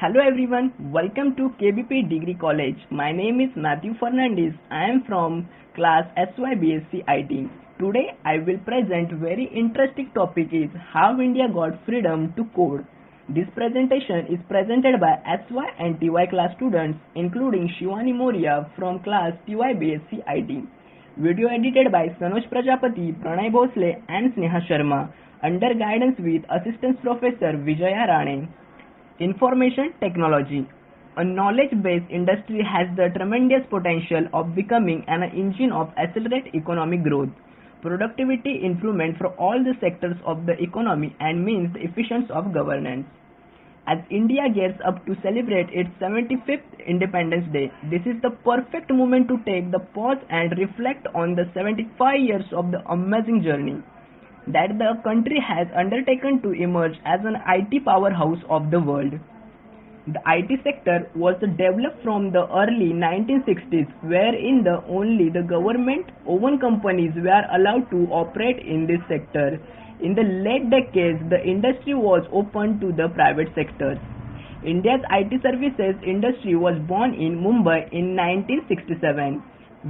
Hello everyone, welcome to KBP Degree College. My name is Matthew Fernandez. I am from class SYBSC IT. Today I will present very interesting topic is how India got freedom to code. This presentation is presented by SY and TY class students including Shivani Moria from class TYBSC IT. Video edited by Sanoj Prajapati, Pranay Bhosle and Sneha Sharma under guidance with Assistant Professor Vijaya Rane. Information technology. A knowledge-based industry has the tremendous potential of becoming an engine of accelerate economic growth, productivity improvement for all the sectors of the economy and means the efficiency of governance. As India gears up to celebrate its 75th Independence Day, this is the perfect moment to take the pause and reflect on the 75 years of the amazing journey that the country has undertaken to emerge as an IT powerhouse of the world. The IT sector was developed from the early 1960s, wherein only the government-owned companies were allowed to operate in this sector. In the late decades, the industry was opened to the private sector. India's IT services industry was born in Mumbai in 1967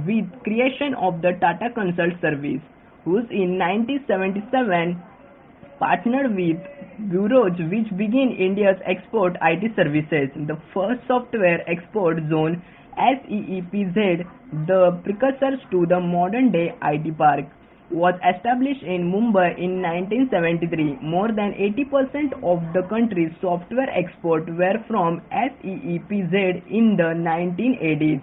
with creation of the Tata Consult Service, whose in 1977 partnered with bureaus which began India's export IT services. The first software export zone SEEPZ, the precursors to the modern day IT park, was established in Mumbai in 1973. More than 80% of the country's software export were from SEEPZ in the 1980s.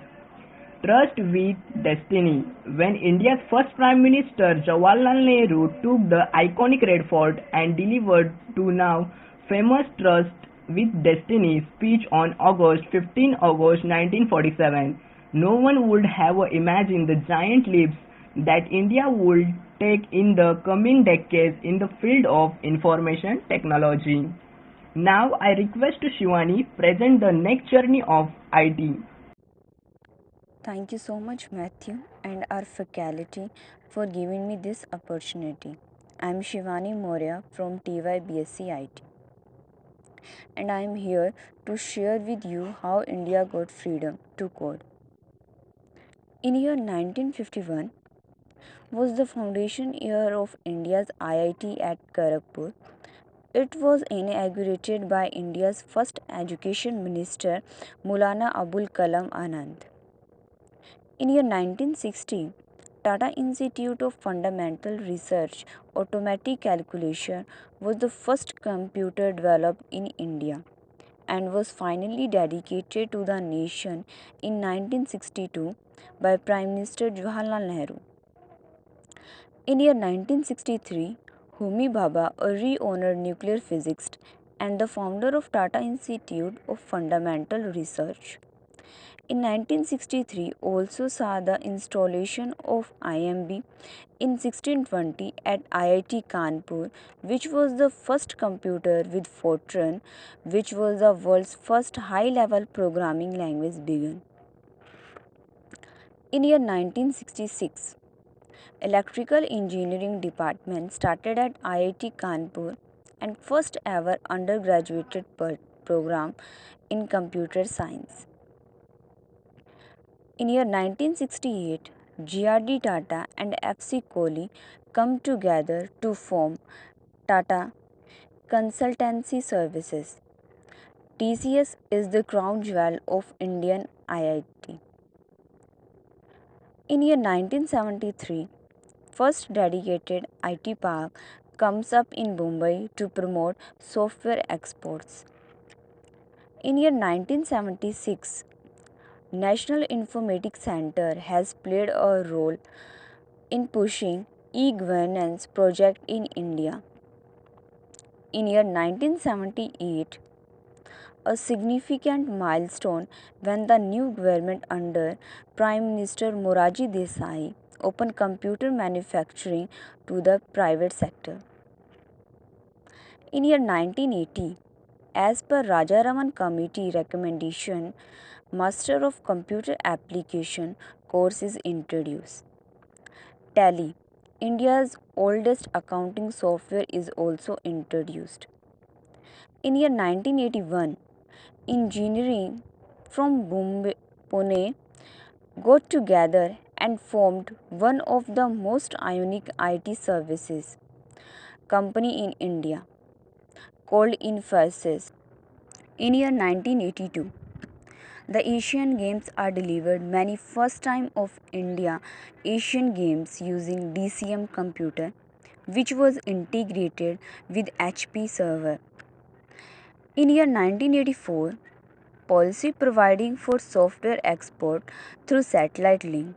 Trust with Destiny. When India's first Prime Minister Jawaharlal Nehru took the iconic Red Fort and delivered to now famous Trust with Destiny speech on 15 August 1947, no one would have imagined the giant leaps that India would take in the coming decades in the field of information technology. Now I request Shivani present the next journey of IT. Thank you so much, Matthew, and our faculty for giving me this opportunity. I am Shivani Moria from TYBSC IT, and I am here to share with you how India got freedom to code. In year 1951 was the foundation year of India's IIT at Kharagpur. It was inaugurated by India's first education minister, Maulana Abul Kalam Anand. In year 1960, Tata Institute of Fundamental Research Automatic Calculation was the first computer developed in India and was finally dedicated to the nation in 1962 by Prime Minister Jawaharlal Nehru. In year 1963, Homi Bhabha, a renowned nuclear physicist and the founder of Tata Institute of Fundamental Research, in 1963 also saw the installation of IMB in 1620 at IIT Kanpur, which was the first computer with Fortran, which was the world's first high-level programming language begun. In year 1966, Electrical Engineering Department started at IIT Kanpur and first ever undergraduate program in computer science. In year 1968, GRD Tata and FC Kohli come together to form Tata Consultancy Services. TCS is the crown jewel of Indian IIT. In year 1973, first dedicated IT park comes up in Mumbai to promote software exports. In year 1976, National Informatics Center has played a role in pushing e-governance project in India. In year 1978, a significant milestone when the new government under Prime Minister Morarji Desai opened computer manufacturing to the private sector. In year 1980, as per Rajaraman Committee recommendation, Master of Computer Application course is introduced. Tally, India's oldest accounting software, is also introduced. In year 1981, engineering from Pune got together and formed one of the most unique IT services company in India called Infosys. In year 1982, the Asian Games are delivered many first time of India Asian Games using DCM computer which was integrated with HP server. In year 1984, policy providing for software export through satellite link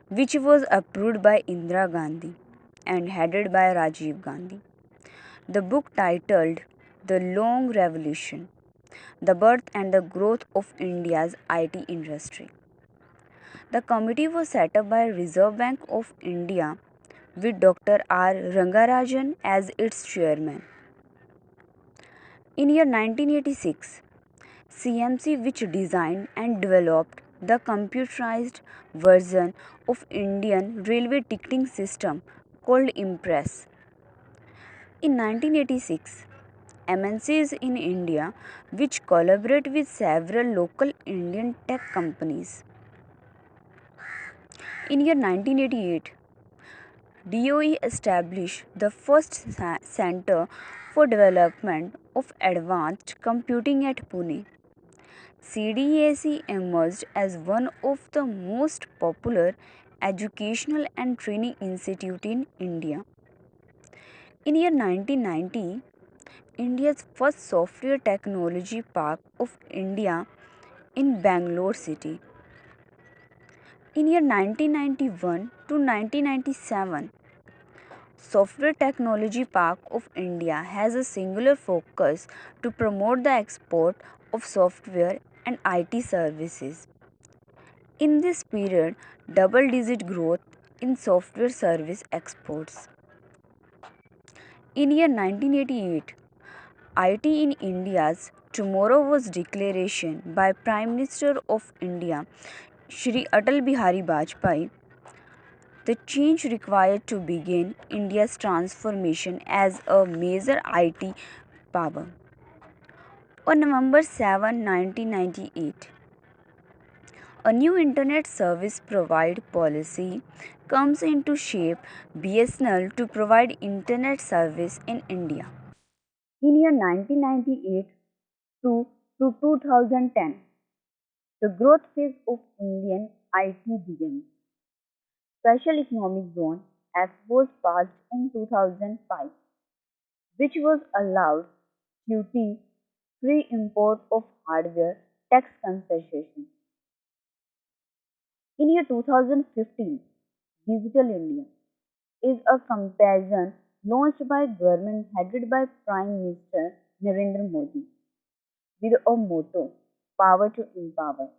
which was approved by Indira Gandhi and headed by Rajiv Gandhi. The book titled The Long Revolution: The Birth and the Growth of India's IT Industry. The committee was set up by Reserve Bank of India with Dr. R. Rangarajan as its chairman. In year 1986, CMC which designed and developed the computerized version of Indian railway ticketing system called Impress. In 1986, MNCs in India which collaborate with several local Indian tech companies. In year 1988, DOE established the first center for development of advanced computing at Pune. CDAC emerged as one of the most popular educational and training institute in India. In year 1990, India's first software technology park of India in Bangalore city. In year 1991 to 1997, Software Technology Park of India has a singular focus to promote the export of software and IT services. In this period, double-digit growth in software service exports. In year 1988, IT in India's Tomorrow was declaration by Prime Minister of India, Shri Atal Bihari Vajpayee, the change required to begin India's transformation as a major IT power. On November 7, 1998, a new internet service provide policy comes into shape BSNL to provide internet service in India. In year 1998 to 2010, the growth phase of Indian IT begins. Special Economic Zone Act was passed in 2005, which was allowed duty-free import of hardware tax concessions. In year 2015, Digital India is a campaign launched by government headed by Prime Minister Narendra Modi with a motto, Power to Empower.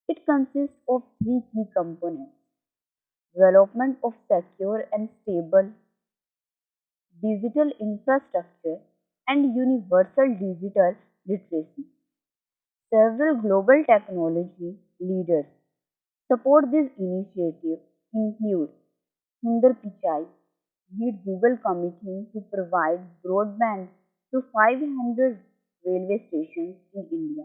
It consists of three key components: development of secure and stable digital infrastructure and universal digital literacy. Several global technology leaders support this initiative, include Sundar Pichai, lead Google committing to provide broadband to 500 railway stations in India.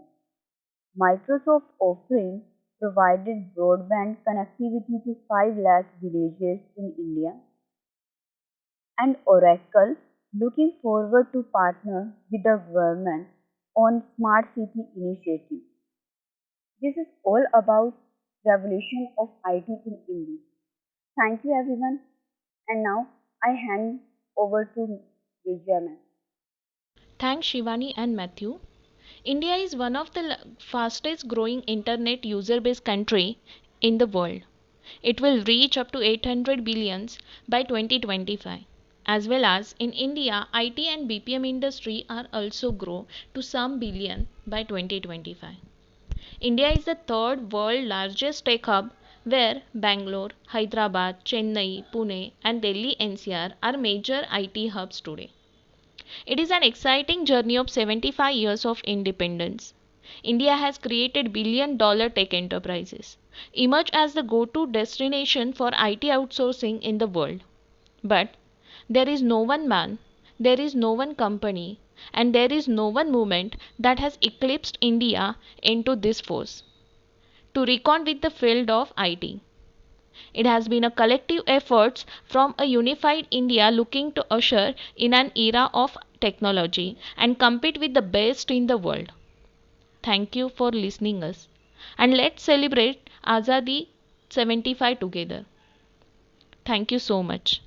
Microsoft offering provided broadband connectivity to 5 lakh villages in India, and Oracle looking forward to partner with the government on smart city initiative. This is all about revolution of IT in India. Thank you everyone, and now I hand over to Vijay ma'am. Thanks, Shivani and Matthew. India is one of the fastest growing internet user base country in the world. It will reach up to 800 billions by 2025. As well as in India, IT and BPM industry are also grow to some billion by 2025. India is the third world largest tech hub where Bangalore, Hyderabad, Chennai, Pune and Delhi NCR are major IT hubs today. It is an exciting journey of 75 years of independence. India has created billion-dollar tech enterprises, emerged as the go-to destination for IT outsourcing in the world. But there is no one man, there is no one company, and there is no one movement that has eclipsed India into this force to reckon with the field of IT. It has been a collective effort from a unified India looking to usher in an era of technology and compete with the best in the world. Thank you for listening us, and let's celebrate Aazadi 75 together. Thank you so much.